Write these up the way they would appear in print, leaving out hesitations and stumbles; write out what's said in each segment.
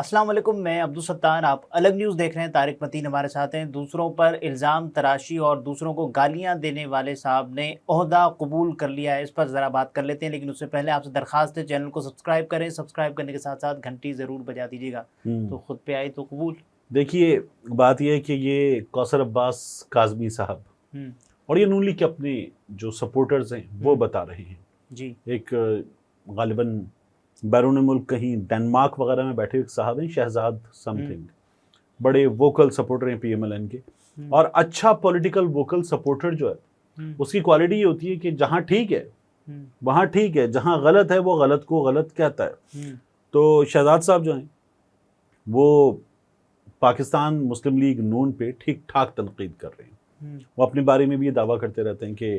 अस्सलाम वालेकुम, मैं अब्दुल सत्तार। आप अलग न्यूज़ देख रहे हैं। तारिक मतीन हमारे साथ हैं। दूसरों पर इल्ज़ाम तराशी और दूसरों को गालियां देने वाले साहब ने ओहदा कबूल कर लिया है। इस पर ज़रा बात कर लेते हैं, लेकिन उससे पहले आपसे दरख्वास्त है चैनल को सब्सक्राइब करें। सब्सक्राइब करने के साथ साथ घंटी ज़रूर बजा दीजिएगा। तो खुद पे आए तो कबूल। देखिए, बात यह है कि ये कौसर अब्बास काज़मी साहब और ये नून लीग के अपने जो सपोर्टर्स हैं वो बता रहे हैं जी। एक गालिबन बैरून मुल्क कहीं डेनमार्क वगैरह में बैठे एक साहब हैं, शहजाद समथिंग, बड़े वोकल सपोर्टर हैं पीएमएलएन के। और अच्छा पॉलिटिकल वोकल सपोर्टर जो है उसकी क्वालिटी ये होती है कि जहां ठीक है वहां ठीक है, जहां गलत है वो गलत को गलत कहता है। तो शहजाद साहब जो हैं वो पाकिस्तान मुस्लिम लीग नून पे ठीक ठाक तनकीद कर रहे हैं। वो अपने बारे में भी ये दावा करते रहते हैं कि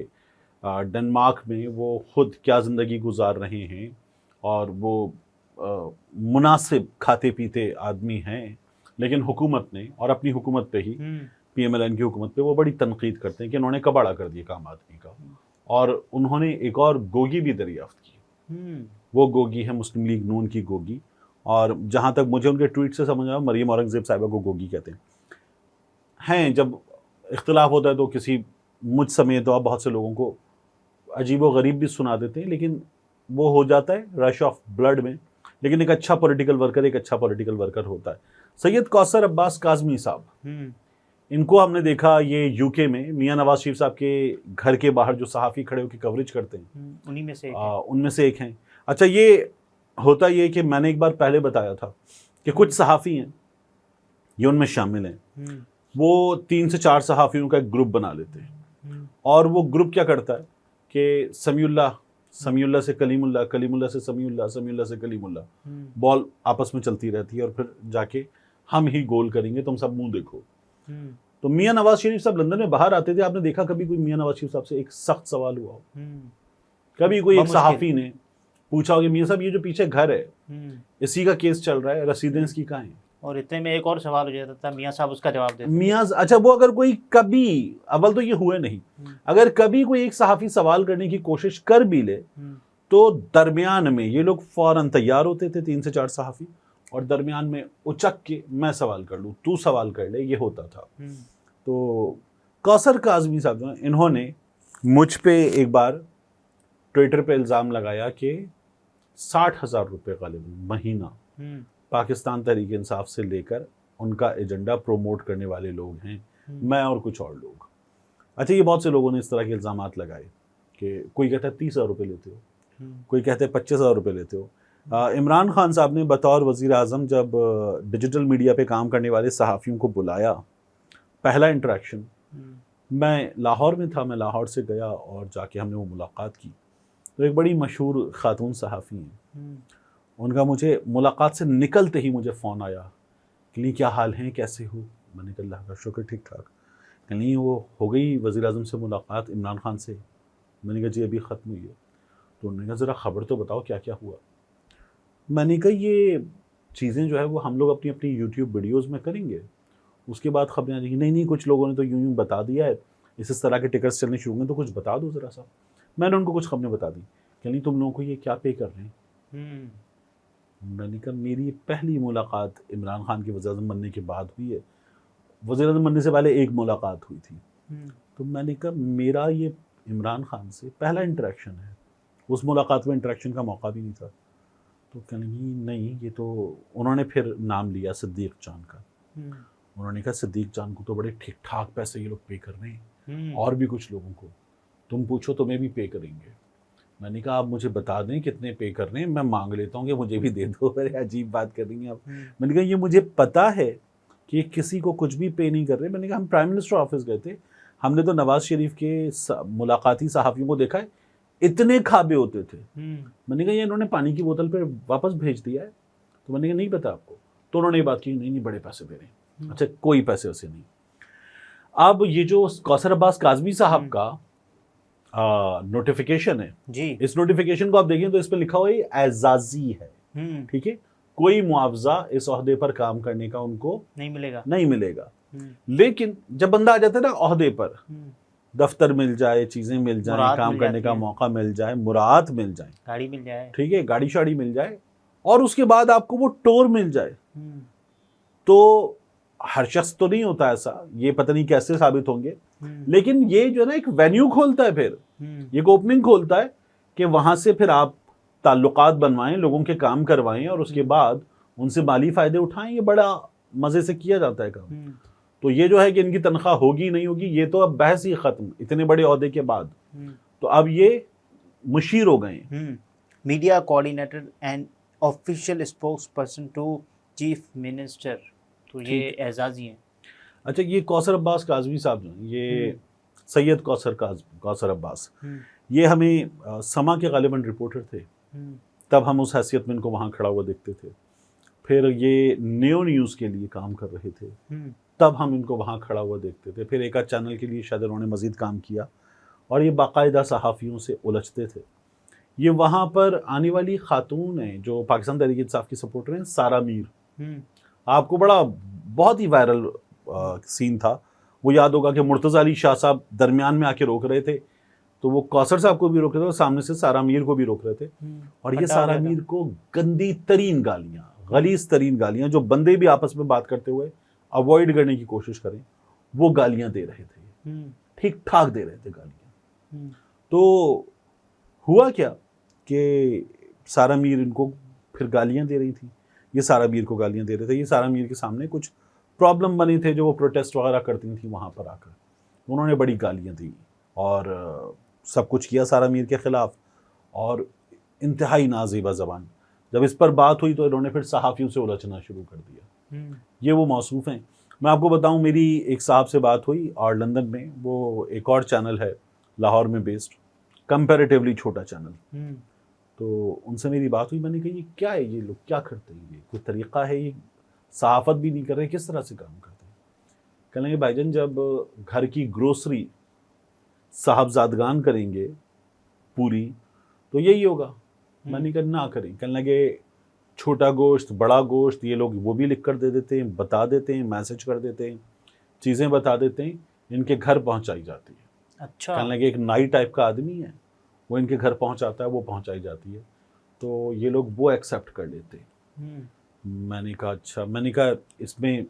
डेनमार्क में वो खुद क्या ज़िंदगी गुजार रहे हैं और वो मुनासिब खाते पीते आदमी हैं, लेकिन हुकूमत ने और अपनी हुकूमत पे ही पीएमएलएन की हुकूमत पे वो बड़ी तनकीद करते हैं कि उन्होंने कबाड़ा कर दिया काम आदमी का। और उन्होंने एक और गोगी भी दरियाफ्त की। वो गोगी है मुस्लिम लीग नून की गोगी, और जहाँ तक मुझे उनके ट्वीट से समझ आया मरीम औरंगज़ेब साहिबा को गोगी कहते हैं। जब इख्तिलाफ होता है तो किसी मुझ समेत और बहुत से लोगों को अजीब व गरीब भी सुना देते हैं, लेकिन वो हो जाता है रश ऑफ ब्लड में। लेकिन एक अच्छा पॉलिटिकल वर्कर होता है। सैयद कौसर अब्बास काज़मी साहब, इनको हमने देखा ये यूके में मियां नवाज शरीफ साहब के घर के बाहर जो सहाफ़ी खड़े होकर कवरेज करते हैं उनमें से एक हैं। अच्छा, ये होता ये कि मैंने एक बार पहले बताया था कि कुछ सहाफ़ी हैं ये उनमें शामिल हैं। वो 3 से 4 सहाफ़ियों का एक ग्रुप बना लेते हैं, और वो ग्रुप क्या करता है कि समीउल्लाह से कलीमुल्लाह, कलीमुल्लाह से समीउल्लाह, समीउल्लाह से कलीमुल्लाह, बॉल आपस में चलती रहती है और फिर जाके हम ही गोल करेंगे, तुम सब मुंह देखो। तो मियां नवाज शरीफ साहब लंदन में बाहर आते थे, आपने देखा कभी कोई मियां नवाज शरीफ साहब से एक सख्त सवाल हुआ हो? कभी कोई एक सहाफ़ी ने पूछा हो कि मियां साहब ये जो पीछे घर है इसी का केस चल रहा है, रसीदें इसकी कहाँ हैं? और इतने में एक और सवाल हो जाता था, मियां साहब उसका जवाब देते। मियां अच्छा, वो अगर कोई कभी, अव्वल तो ये हुए नहीं, अगर कभी कोई एक सहाफ़ी सवाल करने की कोशिश कर भी ले तो दरमियान में ये लोग फौरन तैयार होते थे, 3 से 4 सहाफ़ी, और दरमियान में उचक के मैं सवाल कर लूँ, तू सवाल कर ले, ये होता था। तो कौसर काज़मी साहब जो हैं, इन्होंने मुझ पे एक बार ट्विटर पे इल्ज़ाम लगाया कि 60,000 रुपये गालिबन महीना पाकिस्तान तहरीक इंसाफ से लेकर उनका एजेंडा प्रोमोट करने वाले लोग हैं, मैं और कुछ और लोग। अच्छा, ये बहुत से लोगों ने इस तरह के इल्ज़ामात लगाए कि कोई कहता है 30,000 रुपये लेते हो, कोई कहते हैं 25,000 रुपये लेते हो। इमरान खान साहब ने बतौर वज़ीर आज़म जब डिजिटल मीडिया पे काम करने वाले सहाफ़ियों को बुलाया, पहला इंटरेक्शन, मैं लाहौर में था, मैं लाहौर से गया और जाके हमने वो मुलाकात की। तो एक बड़ी मशहूर ख़ातून सहाफ़ी हैं, उनका मुझे मुलाकात से निकलते ही मुझे फ़ोन आया कि नहीं क्या हाल हैं, कैसे हो? मैंने कहा अल्लाह का शुक्र, ठीक ठाक। कि नहीं वो हो गई वज़ीर आज़म से मुलाकात, इमरान खान से? मैंने कहा जी अभी ख़त्म हुई है। तो उन्होंने कहा ज़रा ख़बर तो बताओ क्या क्या हुआ। मैंने कहा ये चीज़ें जो है वो हम लोग अपनी अपनी यूट्यूब वीडियोज़ में करेंगे, उसके बाद ख़बरें आ जाएंगी। नहीं कुछ लोगों ने तो यूँ बता दिया है, इस तरह के टिकट्स चलने शुरू हुए, तो कुछ बता दो ज़रा सा। मैंने उनको कुछ ख़बरें बता दी कि नहीं तुम लोगों को ये क्या पे कर रहे हैं। मैंने कहा मेरी पहली मुलाकात इमरान खान के वज़ीर-ए-आज़म बनने के बाद हुई है, वज़ीर-ए-आज़म बनने से पहले एक मुलाकात हुई थी। तो मैंने कहा मेरा ये इमरान खान से पहला इंटरेक्शन है, उस मुलाकात में इंटरेक्शन का मौका भी नहीं था। तो कहने नहीं ये तो, उन्होंने फिर नाम लिया सिद्दीक जान का। उन्होंने कहा सिद्दीक जान को तो बड़े ठीक ठाक पैसे ये लोग पे कर रहे हैं, और भी कुछ लोगों को, तुम पूछो तुम्हें भी पे करेंगे। मैंने कहा आप मुझे बता दें कितने पे कर रहे हैं, मैं मांग लेता हूँ कि मुझे भी दे दो। अरे अजीब बात कर रही हैं आप। मैंने कहा ये मुझे पता है कि किसी को कुछ भी पे नहीं कर रहे। मैंने कहा हम प्राइम मिनिस्टर ऑफिस गए थे, हमने तो नवाज शरीफ के मुलाकाती सहाफ़ियों को देखा है, इतने खाबे होते थे। मैंने कहा ये इन्होंने पानी की बोतल पर वापस भेज दिया है। तो मैंने कहा नहीं पता आपको? तो उन्होंने ये बात की, नहीं बड़े पैसे दे रहे हैं। अच्छा, कोई पैसे वैसे नहीं। अब ये जो कौसर अब्बास काज़मी साहब का नोटिफिकेशन है जी, इस नोटिफिकेशन को आप देखें तो इस पर लिखा हुआ है एजाजी है, ठीक है, कोई मुआवजा इस ओहदे पर काम करने का उनको नहीं मिलेगा। लेकिन जब बंदा आ जाता है ना ओहदे पर, दफ्तर मिल जाए, चीजें मिल जाए, काम करने का मौका मिल जाए, मुराद मिल जाए, गाड़ी मिल जाए, ठीक है, गाड़ी शाड़ी मिल जाए, और उसके बाद आपको वो टोर मिल जाए, तो हर शख्स तो नहीं होता ऐसा, ये पता नहीं कैसे साबित होंगे, लेकिन ये जो है ना एक वेन्यू खोलता है, फिर ये एक ओपनिंग खोलता है कि वहां से फिर आप ताल्लुकात बनवाएं, लोगों के काम करवाएं और उसके बाद उनसे माली फायदे उठाएं। ये बड़ा मजे से किया जाता है काम। तो ये जो है कि इनकी तनख्वाह होगी नहीं होगी, ये तो अब बहस ही खत्म, इतने बड़े ओहदे के बाद। तो अब ये मुशीर हो गए। Media coordinator and official spokesperson to chief minister, तो ये एजाजी हैं। अच्छा, ये कौसर अब्बास काजमी साहब जो हैं, ये सैयद कौसर अब्बास, ये हमें समा के गालिबन रिपोर्टर थे, तब हम उस हैसियत में इनको वहाँ खड़ा हुआ देखते थे। फिर ये न्यू न्यूज़ के लिए काम कर रहे थे, तब हम इनको वहाँ खड़ा हुआ देखते थे। फिर एक आध चैनल के लिए शायद उन्होंने मज़ीद काम किया और ये बाकायदा सहाफ़ियों से उलझते थे। ये वहाँ पर आने वाली खातून हैं जो पाकिस्तान तहरीक इंसाफ की सपोर्टर हैं, सारा मीर। आपको बहुत ही वायरल सीन था, वो याद होगा कि मुर्तज़ा अली शाह साहब दरमियान में आके रोक रहे थे, तो वो कौसर साहब को भी रोक रहे थे और सामने से सारा मीर को भी रोक रहे थे। और ये सारा मीर को गंदी तरीन गालियाँ, गलीज़ तरीन गालियाँ, जो बंदे भी आपस में बात करते हुए अवॉइड करने की कोशिश करें, वो गालियाँ दे रहे थे, ठीक ठाक दे रहे थे गालियाँ। तो हुआ क्या कि सारा मीर इनको फिर गालियाँ दे रही थी, ये सारा मीर को गालियाँ दे रहे थे। ये सारा मीर के सामने कुछ प्रॉब्लम बने थे जो वो प्रोटेस्ट वगैरह करती थी वहाँ पर आकर, उन्होंने बड़ी गालियाँ दी और सब कुछ किया सारा मीर के ख़िलाफ़, और इंतहाई नाज़ेबा ज़बान। जब इस पर बात हुई तो इन्होंने फिर सहाफ़ियों से उलझना शुरू कर दिया। ये वो मौसूफ़ हैं। मैं आपको बताऊं, मेरी एक साहब से बात हुई और लंदन में, वो एक और चैनल है लाहौर में बेस्ड, कंपैरेटिवली छोटा चैनल, तो उनसे मेरी बात हुई। मैंने कहा ये क्या है, ये लोग क्या करते हैं, ये कोई तरीक़ा है, ये सहाफ़त भी नहीं कर रहे, किस तरह से काम करते हैं? कहने लगे भाईजान, जब घर की ग्रोसरी साहबजादगान करेंगे पूरी तो यही होगा। मैंने कहा ना करें। कहने लगे छोटा गोश्त, बड़ा गोश्त, ये लोग वो भी लिख कर दे देते हैं, बता देते हैं, मैसेज कर देते हैं, चीज़ें बता देते हैं, इनके घर पहुंचाई जाती है। अच्छा। कहने लगे एक नाई टाइप का आदमी है, वो इनके घर पहुंचाता है, वो पहुंचाई जाती है, तो ये लोग वो एक्सेप्ट कर लेते हैं। मैंने कहा अच्छा। मैंने कहा इसमें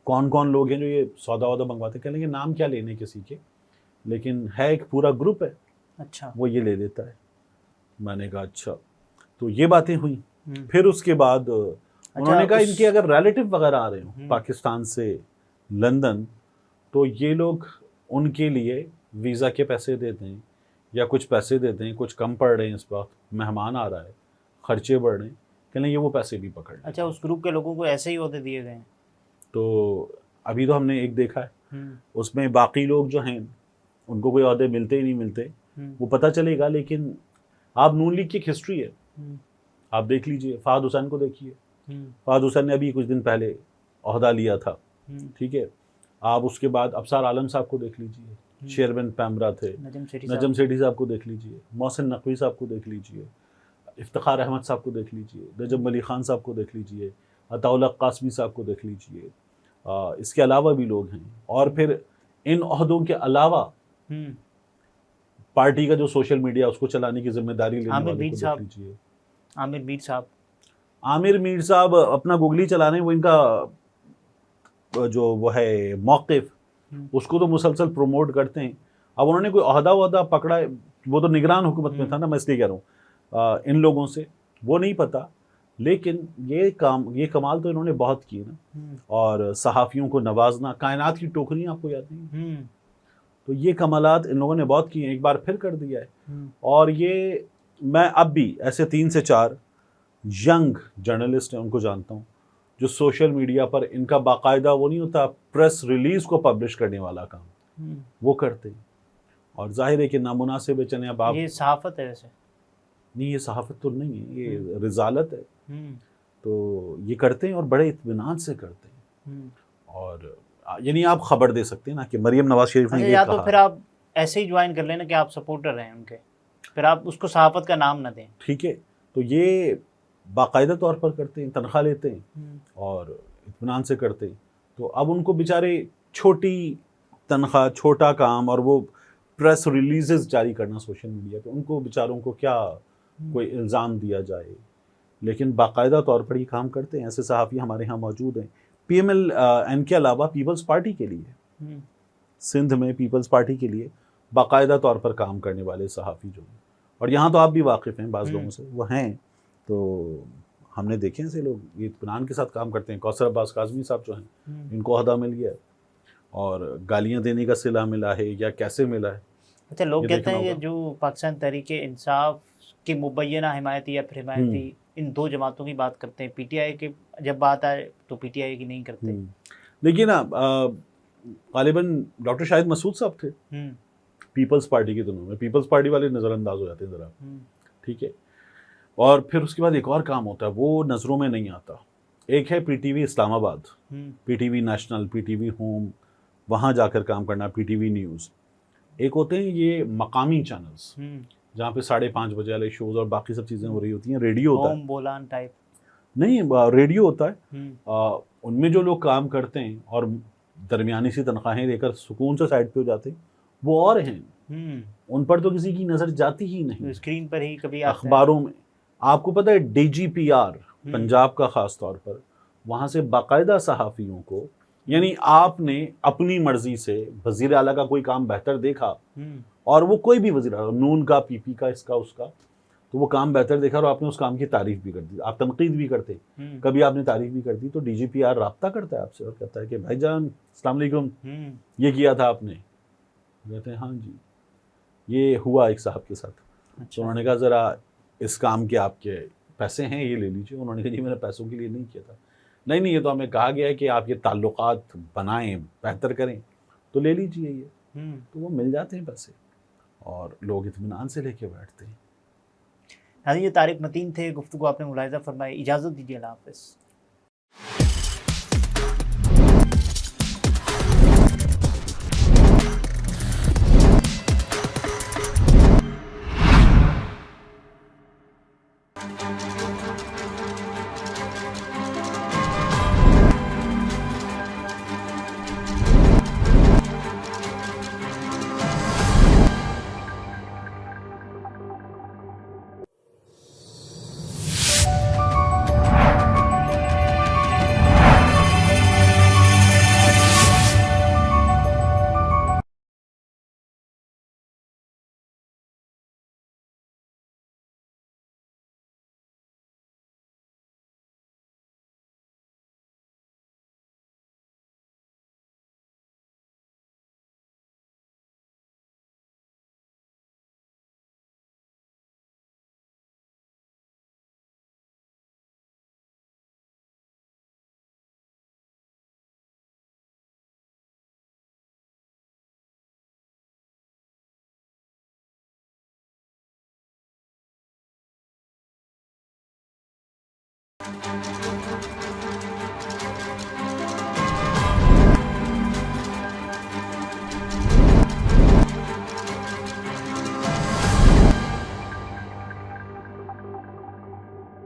कौन कौन लोग हैं जो ये सौदा वौदा मंगवाते हैं? कहने लगे नाम क्या लेने किसी के, लेकिन है एक पूरा ग्रुप है, अच्छा, वो ये ले लेता है। मैंने कहा अच्छा। तो ये बातें हुई। फिर उसके बाद उन्होंने कहा इनके अगर रिलेटिव वगैरह आ रहे हो पाकिस्तान से लंदन, तो ये लोग उनके लिए वीज़ा के पैसे देते हैं या कुछ पैसे देते हैं, कुछ कम पड़ रहे हैं, इस वक्त मेहमान आ रहा है, खर्चे बढ़ रहे हैं, कहने ये वो पैसे भी पकड़। अच्छा, उस ग्रुप के लोगों को ऐसे ही होते दिए गए हैं? तो अभी तो हमने एक देखा है, उसमें बाकी लोग जो हैं उनको कोई ओहदे मिलते ही नहीं मिलते, वो पता चलेगा। लेकिन आप नून लीग की एक हिस्ट्री है, आप देख लीजिए। फहद हुसैन को देखिए, फहद हुसैन ने अभी कुछ दिन पहले ओहदा लिया था, ठीक है। आप उसके बाद अफसार आलम साहब को देख लीजिए, चेयरमैन पैमरा थे, नजम सेठी साहब को देख लीजिए, मोहसिन नकवी साहब को देख लीजिए, इफ्तिखार अहमद साहब को देख लीजिए, नजम अली खान साहब को देख लीजिए, अताउल्ला कासमी साहब को देख लीजिए। इसके अलावा भी लोग हैं। और फिर इन ओहदों के अलावा पार्टी का जो सोशल मीडिया उसको चलाने की जिम्मेदारी लेने वाले को देख लीजिए। आमिर मीर साहब अपना गूगली चला रहे हैं, वो इनका जो वो है मौक़िफ़, उसको तो मुसलसल प्रमोट करते हैं। अब उन्होंने कोई ओहदा पकड़ा है, वो तो निगरान हुकूमत में था ना, मैं इसलिए कह रहा हूँ। इन लोगों से वो नहीं पता, लेकिन ये कमाल तो इन्होंने बहुत किए ना। और सहाफ़ियों को नवाजना, कायनात की टोकरियाँ आपको याद नहीं, तो ये कमालात इन लोगों ने बहुत किए हैं, एक बार फिर कर दिया है। और ये मैं अब भी ऐसे 3 से 4 यंग जर्नलिस्ट हैं उनको जानता हूँ जो सोशल मीडिया पर इनका बाकायदा वो नहीं होता प्रेस रिलीज़ को पब्लिश करने वाला काम, वो करते हैं। और जाहिर है कि नामुनासिब है। चने अब आप, ये सहाफ़त है वैसे नहीं, ये सहाफ़त तो नहीं है, ये रिजालत है। तो ये करते हैं और बड़े इत्मीनान से करते हैं। और यानी आप खबर दे सकते हैं ना कि मरियम नवाज शरीफ ने ये या कहा, तो फिर आप ऐसे ही ज्वाइन कर लेना कि आप सपोर्टर हैं उनके, फिर आप उसको सहाफ़त का नाम ना दें, ठीक है। तो ये बाकायदा तौर पर करते हैं, तनख्वाह लेते हैं और इत्मीनान से करते हैं। तो अब उनको बेचारे छोटी तनख्वाह, छोटा काम और वो प्रेस रिलीज़ जारी करना सोशल मीडिया पे, उनको बेचारों को क्या कोई इल्ज़ाम दिया जाए लेकिन बाकायदा तौर पर ये काम करते हैं। ऐसे सहाफ़ी हमारे यहाँ मौजूद हैं। PML एन के अलावा पीपल्स पार्टी के लिए, सिंध में पीपल्स पार्टी के लिए बाकायदा तौर पर काम करने वाले सहाफ़ी जो हैं, और यहाँ तो आप भी वाकिफ़ हैं बाज़ लोगों से, वो हैं। तो हमने देखे ऐसे लोग, ये इत्मीनान के साथ काम करते हैं। कौसर अब्बास काज़मी साहब जो हैं, इनको ओहदा मिल गया है और गालियाँ देने का सिला मिला है या कैसे मिला है। अच्छा, लोग ये कहते हैं देखना कि होगा। जो पाकिस्तान तहरीक इंसाफ के मुबैना हिमायती या फिर हिमायती, इन दो जमातों की बात करते हैं, पीटीआई की जब बात आए तो पीटीआई की नहीं करते। देखिए ना, गालिबन डॉक्टर शाहिद मसूद साहब थे पीपल्स पार्टी के दिनों में। पीपल्स पार्टी वाले नज़रअंदाज हो जाते हैं ज़रा, ठीक है। और फिर उसके बाद एक और काम होता है, वो नज़रों में नहीं आता। एक है PTV Islamabad, PTV national, PTV home, वहाँ जाकर काम करना, PTV न्यूज़। एक होते हैं ये मकामी चैनल्स, जहाँ पे 5:30 बजे वाले शोज़ और बाकी सब चीज़ें हो रही होती हैं। रेडियो होता है, होम बोलान टाइप नहीं, रेडियो होता है। उनमें जो लोग काम करते हैं और दरमियानी सी तनख्वाहें देकर सुकून से साइड पे हो जाते हैं, वो और हैं। उन पर तो किसी की नज़र जाती ही नहीं। स्क्रीन पर ही कभी आते हैं। अखबारों में आपको पता है DGPR पंजाब का ख़ास तौर पर, वहाँ से बाकायदा सहाफ़ियों को, यानी आपने अपनी मर्ज़ी से वज़ीर आला का कोई काम बेहतर देखा, और वो कोई भी वज़ीर आला, नून का, PP का, इसका उसका, तो वो काम बेहतर देखा और आपने उस काम की तारीफ़ भी कर दी, आप तनकीद भी करते, कभी आपने तारीफ़ भी कर दी, तो DGPR राब्ता करता है आपसे और कहता है कि भाईजान अस्सलाम वालेकुम, ये किया था आपने। कहते हैं हाँ जी, ये हुआ एक साहब के साथ। तो उन्होंने कहा ज़रा इस काम के आपके पैसे हैं, ये ले लीजिए। उन्होंने कहा जी मैंने पैसों के लिए नहीं किया था। नहीं, ये तो हमें कहा गया है कि आप ये ताल्लुकात बनाएं, बेहतर करें, तो ले लीजिए ये। तो वो मिल जाते हैं पैसे और लोग इत्मीनान से लेके बैठते हैं। हाँ, ये तारिक मतीन थे, गुफ्तगू आपने मुलाहिज़ा फरमाई। इजाज़त दीजिए, अल्लाह हाफ़िज़।